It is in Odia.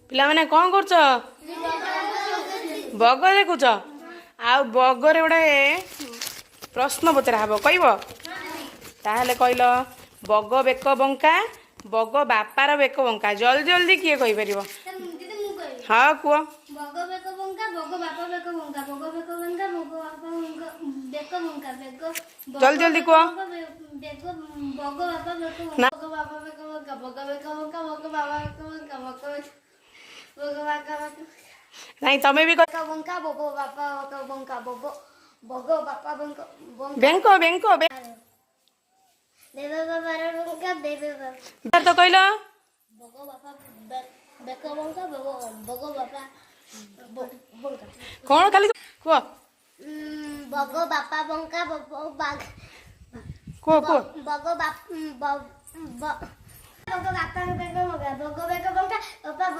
ପିଲାମାନେ କ'ଣ କରୁଛ? ବଗ ଦେଖୁଛ? ଆଉ ବଗରେ ଗୋଟେ ପ୍ରଶ୍ନ ପଚରା ହବ, କହିବ? ତାହେଲେ କହିଲ, ବଗ ବେକ ବଙ୍କା, ବଗ ବାପାର ବେକ ବଙ୍କା। ଜଲ୍ଦି ଜଲ୍ଦି କିଏ କହିପାରିବ? ହଁ କୁହ। ବଗ ବେକ ବଙ୍କା, ବଗ ବାପା ବେକ ବଙ୍କା, ବଗ ବେକ ବଙ୍କା, ବଗ ବାପା ବେକ ବଙ୍କା, ବେକ ଜଲ୍ଦି ଜଲ୍ଦି କୁହ। ବେକ ବଗ ବାପା ବେକ ନା। ବଙ୍କା, ବଗ ବାପା ବେକ ବଙ୍କା, ବଗ ବେକ ବଙ୍କା, ବଗ ବାପା ବେକ ବଙ୍କା, ବଗ ବାପା ନାଇଁ ତମେ ବି ବେକ ବଙ୍କା, ବଗ ବାପା ବେକ ବଙ୍କା, ବଗ ବାପା ବେକ ବଙ୍କା। ବେଙ୍କ ବେଙ୍କ ଦେବ ବାବାର ବଙ୍କା, ଦେବ ତ କହିଲ। ବଗ ବାପା ବେକ ବଙ୍କା, ବଗ ବାପା ବଙ୍କା। କ'ଣ ଖାଲି କୁହ ବଗ ବାପା ବଙ୍କା, କୁହ କୁହ। ବଗ ବାପା ବେକ ବଙ୍କା, ବଗ ବେକ ବଙ୍କା, ବାପା